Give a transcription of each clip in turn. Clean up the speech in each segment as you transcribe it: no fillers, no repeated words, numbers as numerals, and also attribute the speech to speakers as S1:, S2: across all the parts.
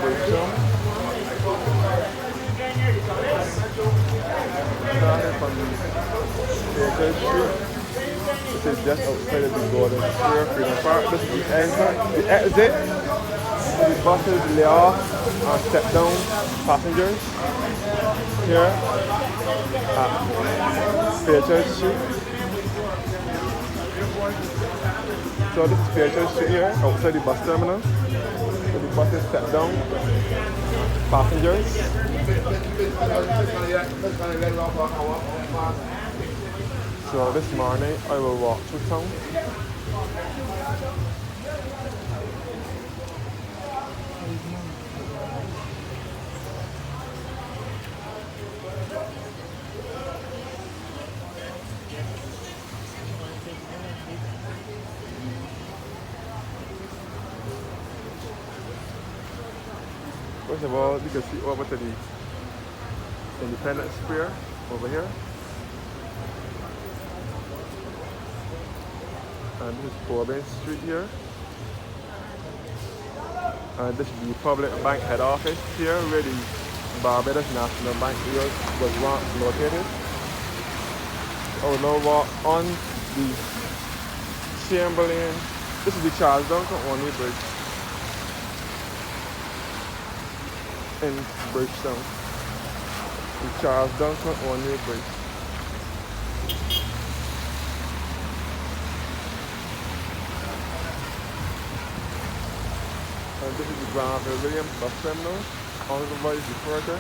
S1: Bridgetown. Starting from Baker Street, which is just outside of the Golden Square Freedom Park. This is the entrance, the exit. The buses lay off and step down passengers here at Baker Street. So this is Bridgetown Street here, outside the bus terminal. So the buses step down passengers. So this morning I will walk through town. First of all, you can see over to the Independence Square over here. And this is Corbin Street here. And this is the Public Bank head office here where the Barbados National Bank was once located. I will now walk on the Chamberlain. This is the Charles Duncan Only Bridge in Bridgetown. The Charles Duncan Only Bridge. And this is the Granville Williams bus terminal, otherwise referred to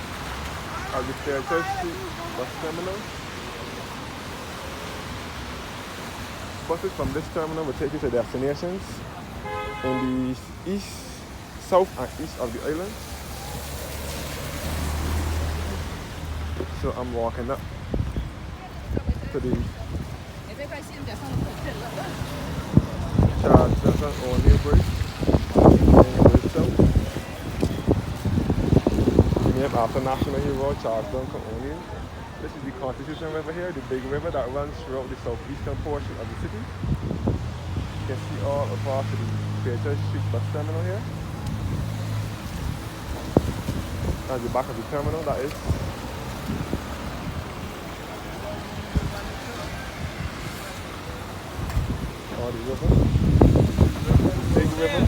S1: as the Fairchurch Street bus terminal. Buses from this terminal will take you to destinations in the east, south and east of the island. So I'm walking up to the Charles Duncan Only Bridge. Named after national hero Charles Duncan O'Neill. This is the Constitution River here, the big river that runs throughout the southeastern portion of the city. You can see all across the Fairchurch Street bus terminal here. That's the back of the terminal, that is. All the river. Big river.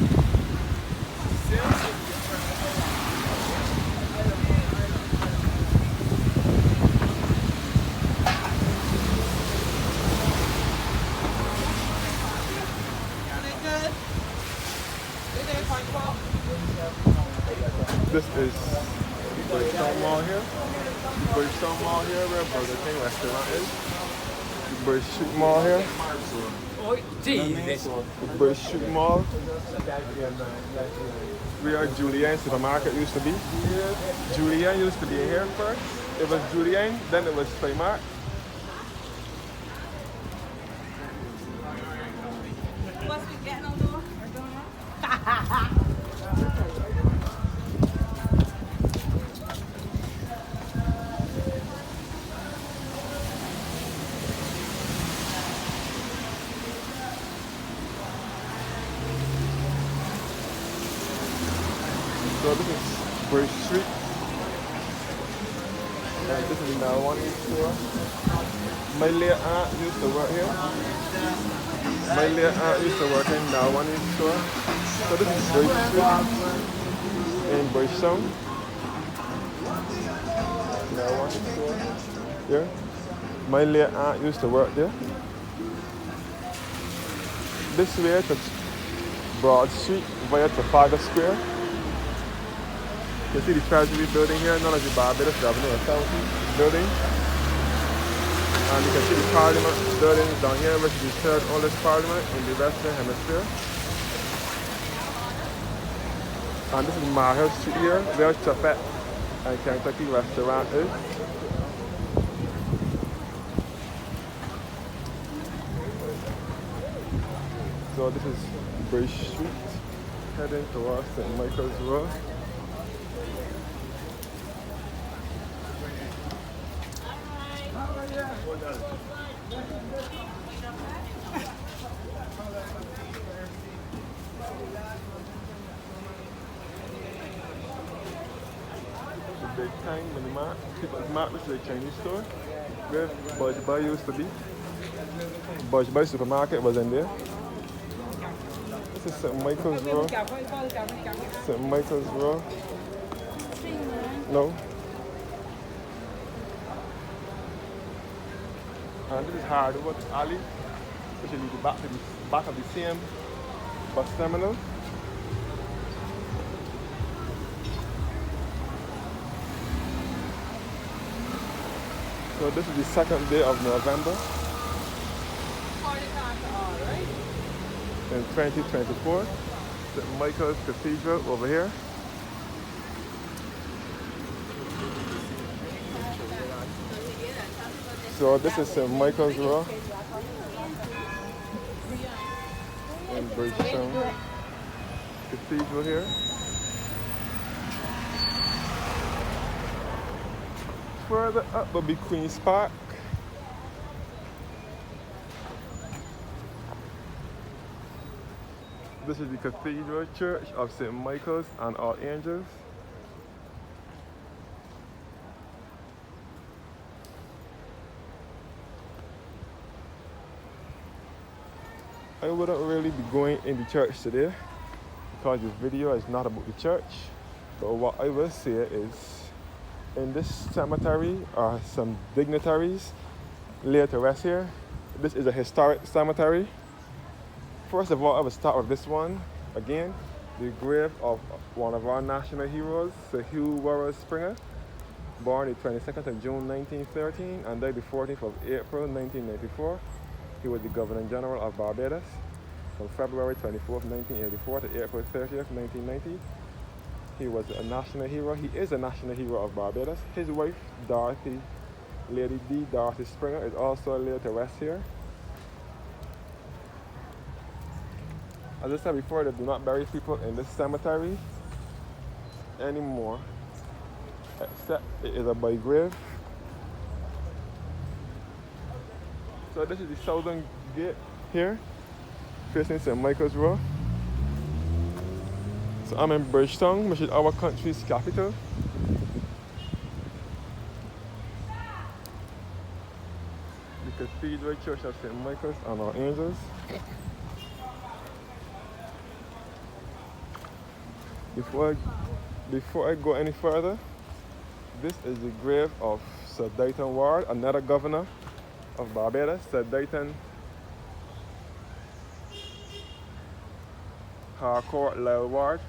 S1: This is the Bridgetown Mall here. The Bridgetown Mall here where Burger King restaurant is. The Bridge Street Mall here.
S2: Oh, Jesus.
S1: The Bridge Street Mall. Where Julienne supermarket used to be. Julienne used to be here first. It was Julienne, then it was Primark.
S3: What's we getting on the door?
S1: So this is Bridge Street. And this is the marijuana store. My late aunt used to work here. My late aunt used to work in marijuana store. So this is Bridge Street in Bridgetown. Marijuana store. Here. My late aunt used to work there. This way to Broad Street via Trafalgar Square. You can see the Treasury building here, known as the Barbados Governor Authority building. And you can see the Parliament building down here, which is the third oldest Parliament in the Western Hemisphere. And this is Marhill Street here, where Chapet and Kentucky restaurant is. So this is Bridge Street, heading towards St. Michael's Road. Big Time Mini Mart. People's Mart, which is a Chinese store. Where Budge Boy used to be. Budge Boy supermarket was in there. This is St. Michael's Row. St. Michael's Row. No. And this is Hardwood Alley, which is the back of the same bus terminal. So this is the second day of November in 2024. St. Michael's Cathedral over here. So this is St. Michael's Row in Bridgetown Cathedral here. Further up will be Queen's Park. This is the Cathedral Church of St. Michael's and All Angels. I wouldn't really be going in the church today because this video is not about the church, but what I will say is in this cemetery are some dignitaries laid to rest here. This is a historic cemetery. First of all, I will start with this one. Again, the grave of one of our national heroes, Sir Hugh Warrell Springer, born the 22nd of June 1913 and died the 14th of April 1994. He was the Governor General of Barbados from February 24th, 1984 to April 30th, 1990. He was a national hero. He is a national hero of Barbados. His wife, Dorothy, Lady D. Dorothy Springer, is also laid to rest here. As I said before, they do not bury people in this cemetery anymore, except it is a by grave. So this is the southern gate here, facing St. Michael's Row. So I'm in Bridgetown, which is our country's capital. The Cathedral Church of St. Michael's and All Angels. Before I go any further, this is the grave of Sir Dayton Ward, another governor of Barbados. Sir Dayton Harcourt Lyle Ward,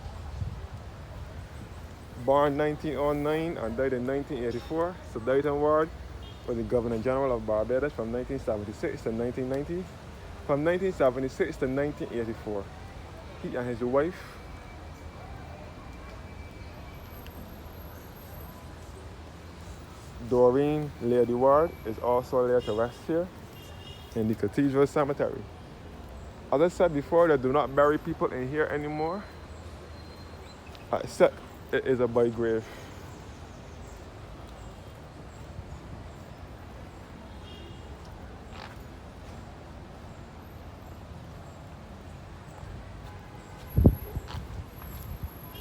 S1: born 1909 and died in 1984. Sir Dayton Ward was the Governor General of Barbados from 1976 to 1990. From 1976 to 1984, he and his wife Doreen Lady Ward is also laid to rest here in the Cathedral Cemetery. As I said before, they do not bury people in here anymore, except it is a by grave.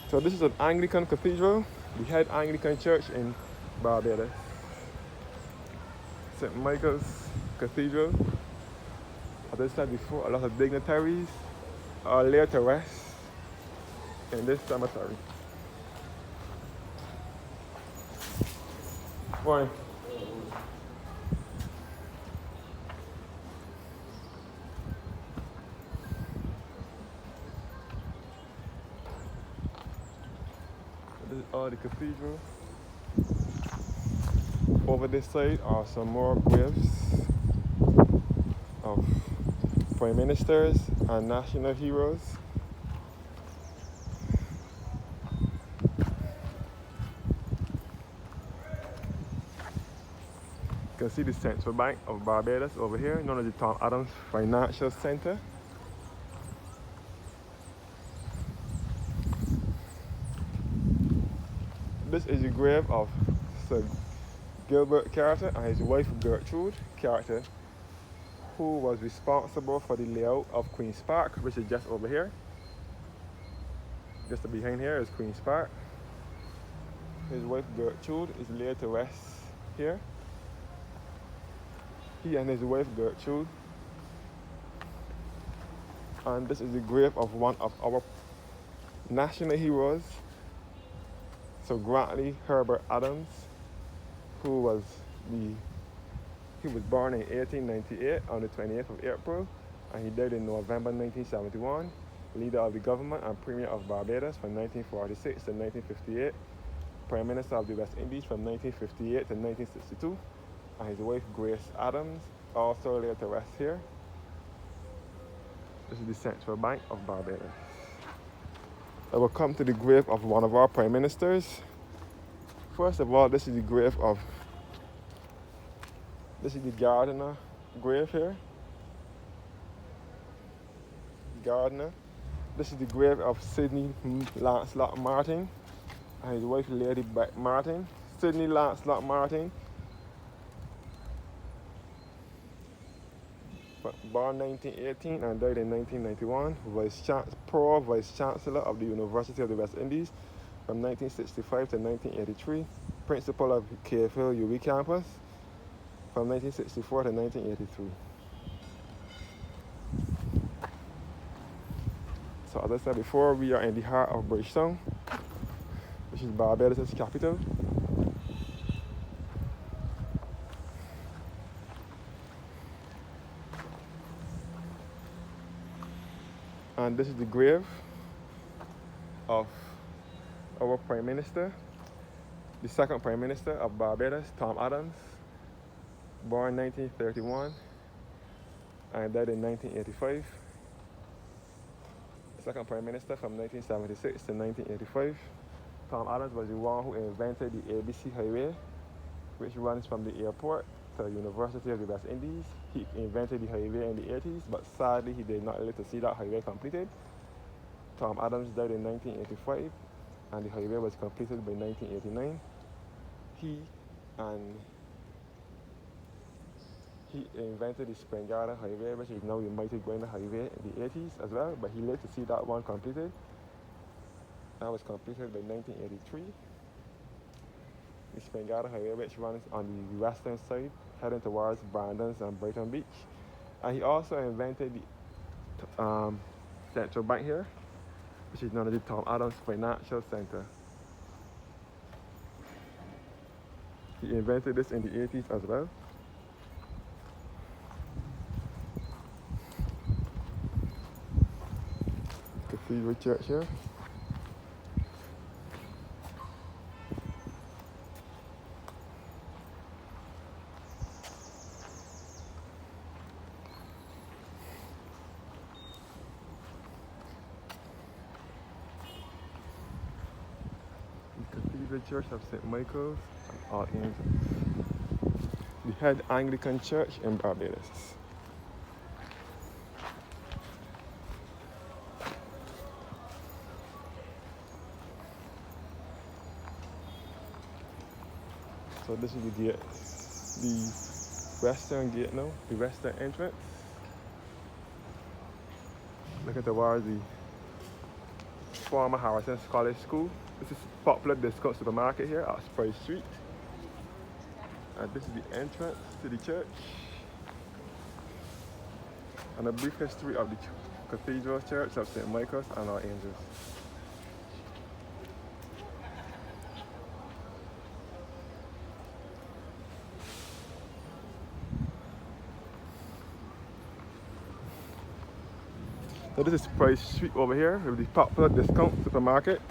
S1: So this is an Anglican cathedral, the head Anglican church in Barbados. St. Michael's Cathedral. As I said before, a lot of dignitaries are laid to rest in this cemetery. Morning. This is all the cathedral. Over this side are some more graves of prime ministers and national heroes. You can see the Central Bank of Barbados over here, known as the Tom Adams Financial Center. This is the grave of Sir Gilbert Carter and his wife Gertrude Carter, who was responsible for the layout of Queen's Park, which is just over here. Just behind here is Queen's Park. His wife Gertrude is laid to rest here. He and his wife Gertrude. And this is the grave of one of our national heroes, Sir Grantley Herbert Adams, who was born in 1898 on the 28th of April, and he died in November 1971, leader of the government and Premier of Barbados from 1946 to 1958, Prime Minister of the West Indies from 1958 to 1962, and his wife Grace Adams also laid to rest here. This is the Central Bank of Barbados. I will come to the grave of one of our Prime Ministers. First of all, this is the Gardiner grave here. Gardiner. This is the grave of Sidney Lancelot Martin and his wife Lady Beck Martin. Sidney Lancelot Martin, born 1918 and died in 1991, Vice Chancellor of the University of the West Indies from 1965 to 1983, Principal of Cave Hill UWI campus from 1964 to 1983. So as I said before, we are in the heart of Bridgetown, which is Barbados' capital. And this is the grave of our Prime Minister, the second Prime Minister of Barbados, Tom Adams, born 1931 and died in 1985. Second Prime Minister from 1976 to 1985. Tom Adams was the one who invented the ABC Highway, which runs from the airport to the University of the West Indies. He invented the highway in the 80s, but sadly he did not live to see that highway completed. Tom Adams died in 1985, and the highway was completed by 1989. He invented the Spring Garden Highway, which is now the Mighty Gwinnett Highway in the 80s as well, but he lived to see that one completed. That was completed by 1983. The Spring Garden Highway, which runs on the western side, heading towards Brandon's and Brighton Beach. And he also invented the Central Bank here, which is known as the Tom Adams Financial Center. He invented this in the 80s as well. Cathedral Church here. The Cathedral Church of St. Michael's and All Angels. The head Anglican Church in Barbados. So this is the gate, the western gate now, the western entrance. Look at the former Harrison College School. This is popular discount supermarket here at Spice Street. And this is the entrance to the church. And a brief history of the Cathedral Church of St. Michael's and All Angels. So this is Spice Street over here with the popular discount supermarket.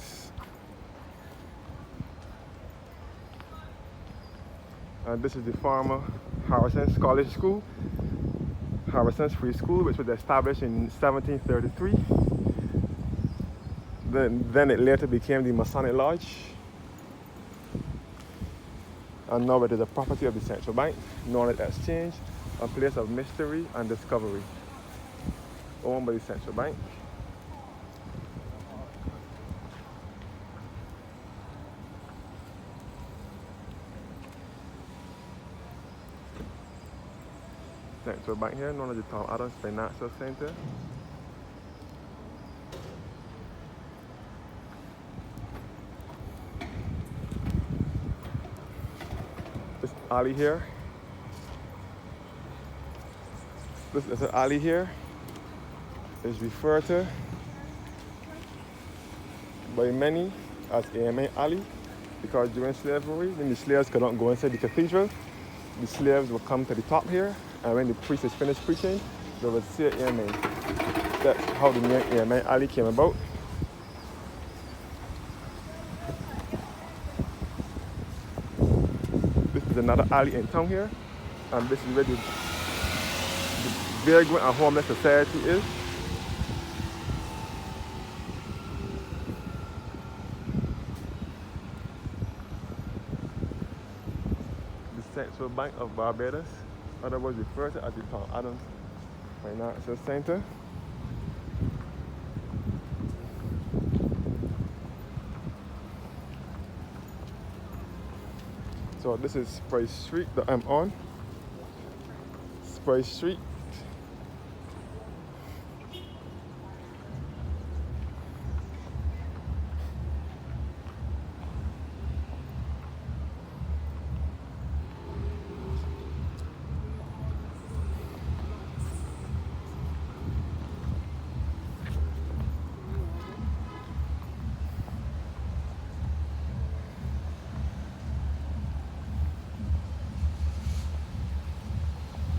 S1: And this is the former Harrison's College School, Harrison's Free School, which was established in 1733. Then it later became the Masonic Lodge. And now it is a property of the Central Bank, Knowledge Exchange, a place of mystery and discovery, owned by the Central Bank. Central Bank here, known as the Tom Adams Financial Center. alley here. This little alley here is referred to by many as AMA Alley because during slavery, when the slaves could not go inside the cathedral, the slaves would come to the top here, and when the priest is finished preaching, they would say Amen. That's how the name AMA Alley came about. This is another alley in town here, and this is where the vagrant and homeless society is. The Central Bank of Barbados, otherwise referred to as the Tom Adams Financial Center. So this is Price Street that I'm on. Price Street.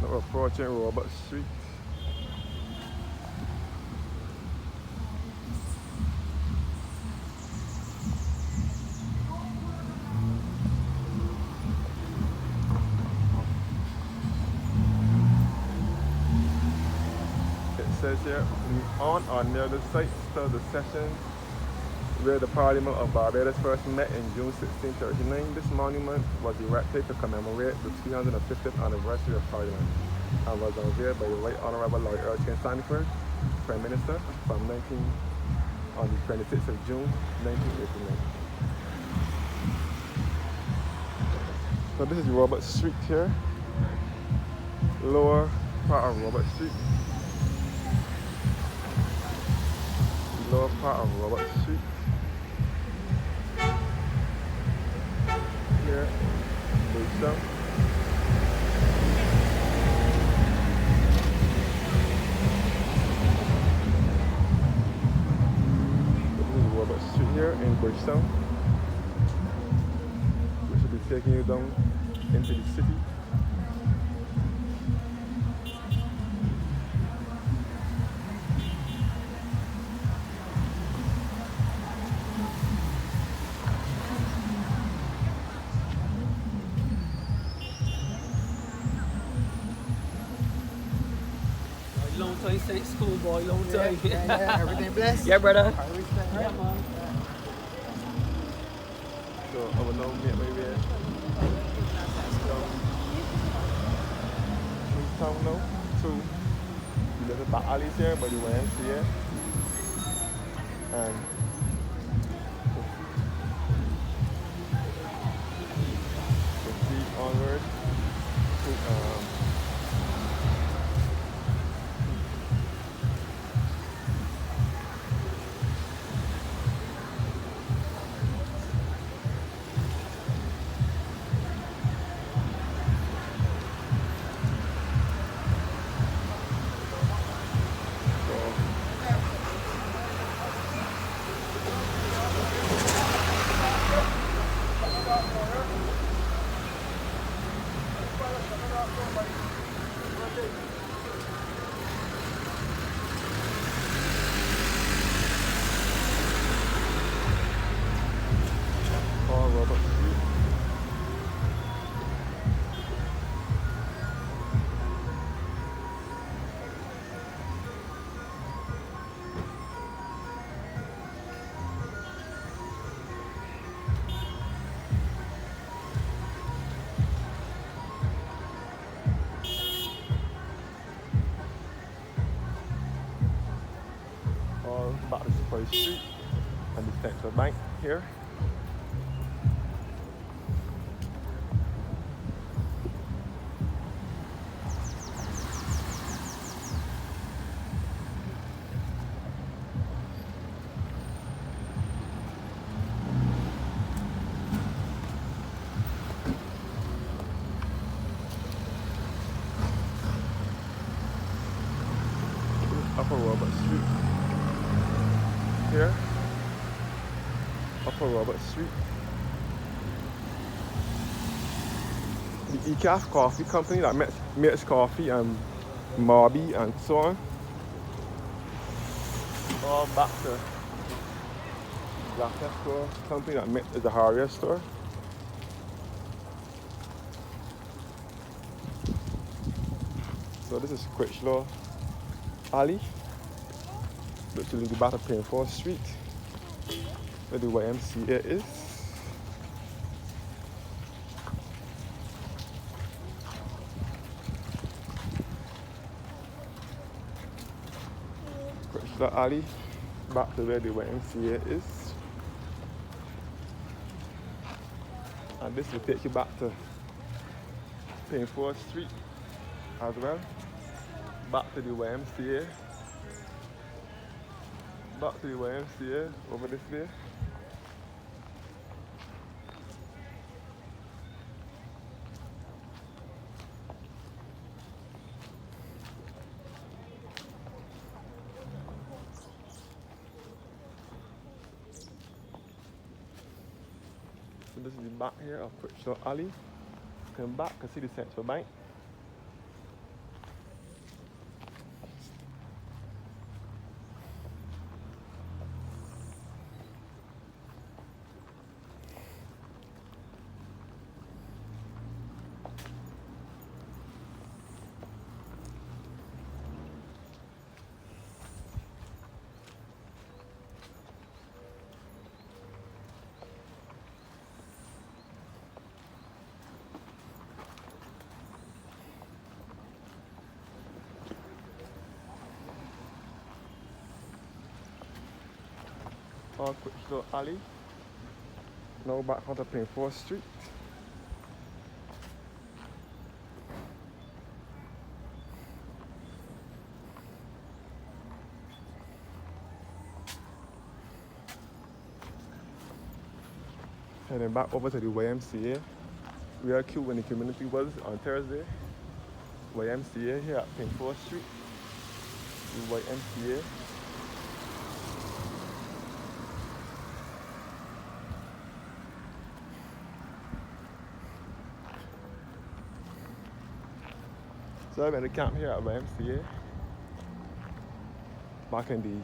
S1: Now approaching Robert Street. It says here, on or near the site still the session where the Parliament of Barbados first met in June 1639. This monument was erected to commemorate the 350th anniversary of Parliament and was unveiled by the Right Honourable Lord Erskine Sanford, Prime Minister, on the 26th of June 1989. So this is Robert Street here, lower part of Robert Street. Lower part of Robert Street. Here, Bridgetown. This is Robert Street here in Bridgetown. We should be taking you down into the city.
S2: Long time since school, boy. Long time.
S4: Yeah, everything blessed.
S2: Yeah, brother.
S4: Everything,
S2: Yeah, man.
S1: So I will now make my way through town now to the little back alleys here by the YMCA. And proceed onward to Robert Street. All back to Price Street and the Central Bank here. Upper Robert Street. Here, Upper Robert Street. The ECAF Coffee Company that makes coffee and Marby and so on. All back to Blackhead store, company that makes the Harrier store. So this is Critchlow Alley, which is in the back of Painford Street, where the YMCA is. Critchlow Alley, back to where the YMCA is. And this will take you back to Painford Street as well. Back to the YMCA. Back to the YMCA over this way. So this is the back here of Critchlow Alley. Come back and see the Central Bank. On Critchlow Alley. Now back onto Painford Street. Heading back over to the YMCA. We are queued when the community was on Thursday. YMCA here at Painford Street. The YMCA. So I'm at the camp here at YMCA. Back in the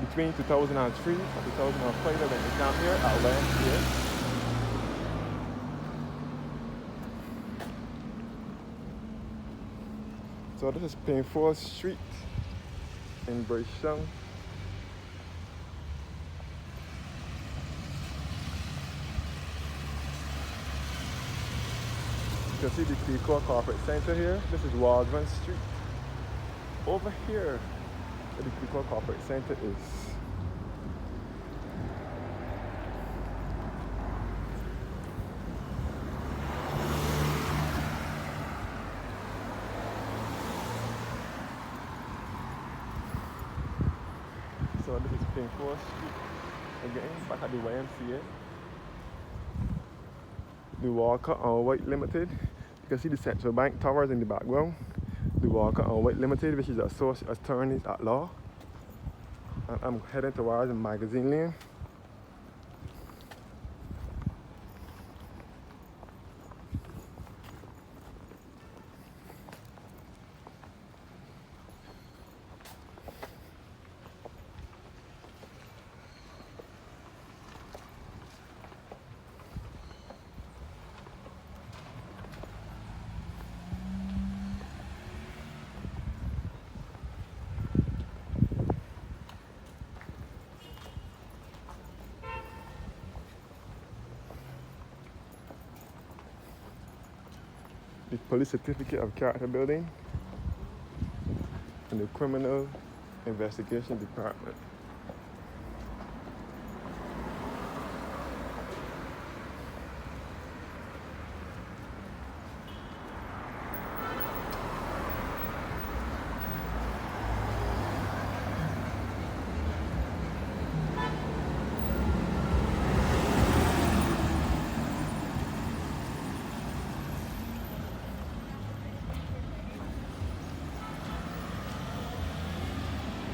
S1: between 2003 and 2005, I went to camp here at YMCA. So this is Painford Street in Bridgetown. You can see the Cleco Corporate Center here. This is Waldron Street. Over here, where the Cleco Corporate Center is. So this is Painford Street. Again, back at the YMCA. The Walker on White Limited. You can see the Central Bank towers in the background. The Walker on White Limited, which is associate attorneys at law. And I'm heading towards the Magazine Lane. The Police Certificate of Character Building and the Criminal Investigation Department.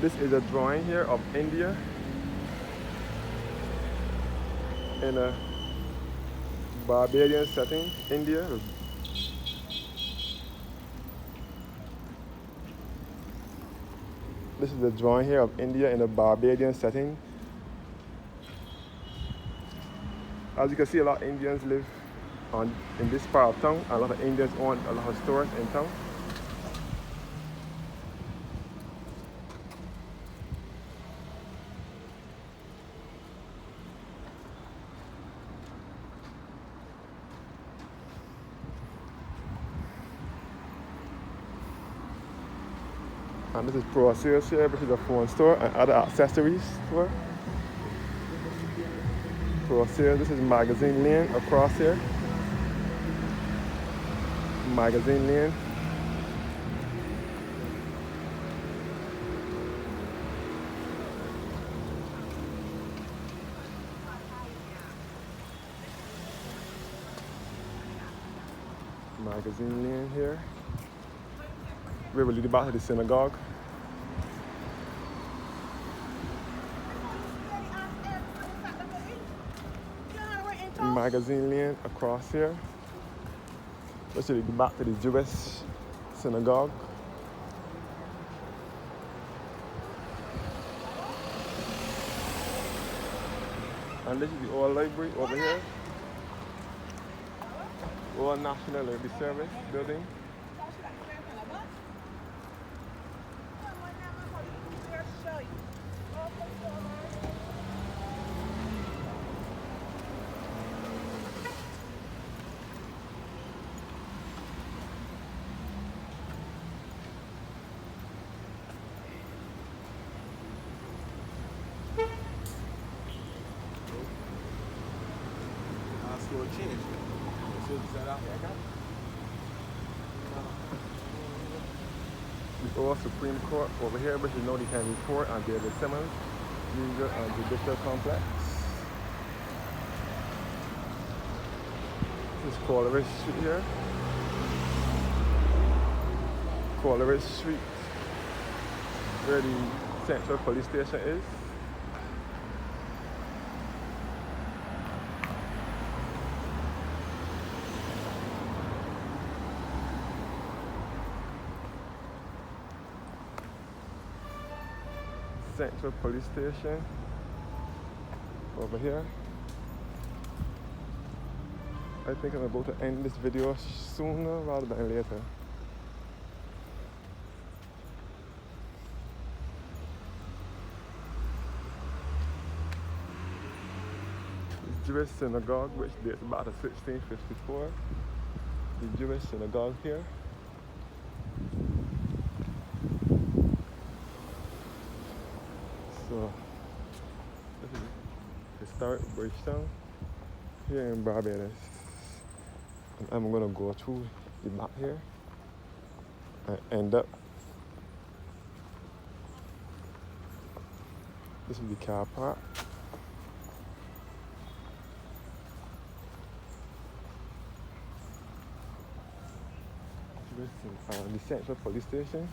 S1: This is a drawing here of India in a Barbadian setting. India. This is a drawing here of India in a Barbadian setting. As you can see, a lot of Indians live in this part of town. A lot of Indians own a lot of stores in town. And this is Pro Sales here, which is a phone store and other accessories store. Pro Sales, this is Magazine Lane across here. Magazine Lane. Magazine Lane here. We will lead back to the synagogue. Magazine Lane across here. Let's lead back to the Jewish synagogue. And this is the old library over here. Old National Library Service building. The old Supreme Court over here, but you know they can report on David Simmons, legal and judicial complex. This is Coleridge Street here. Coleridge Street, where the Central Police Station is. Central Police Station over here. I think I'm about to end this video sooner rather than later. The Jewish synagogue, which dates back to 1654. The Jewish synagogue here. So, this is historic Bridgetown here in Barbados. And I'm gonna go through the map here and end up. This is the car park. This is the Central Police Station.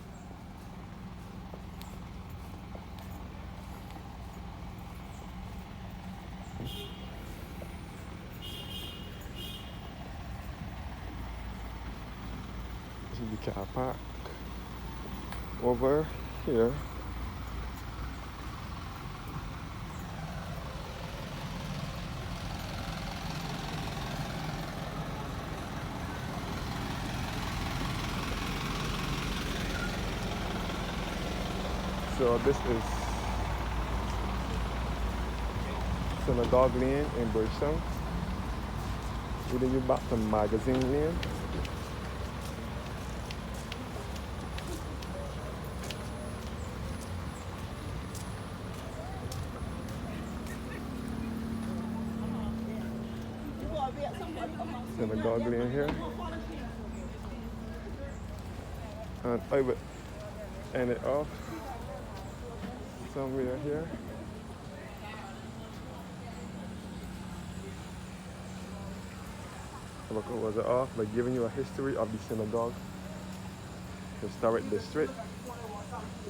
S1: This is the car park over here. So this is Synagogue Lane in Bridgetown. Leading you back to Magazine Lane. Synagogue Lane here. And I would end it off somewhere here. I will close it off by giving you a history of the synagogue, historic district.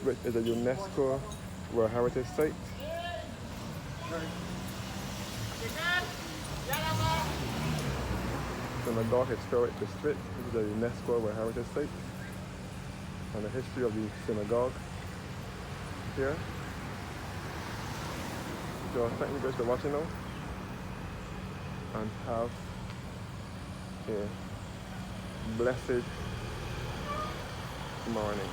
S1: which is a UNESCO World Heritage Site. Synagogue Historic District, which is a UNESCO World Heritage Site. And the history of the synagogue here. So thank you guys for watching now. And have a blessed morning.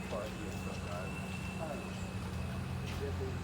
S1: Party and stuff, guys.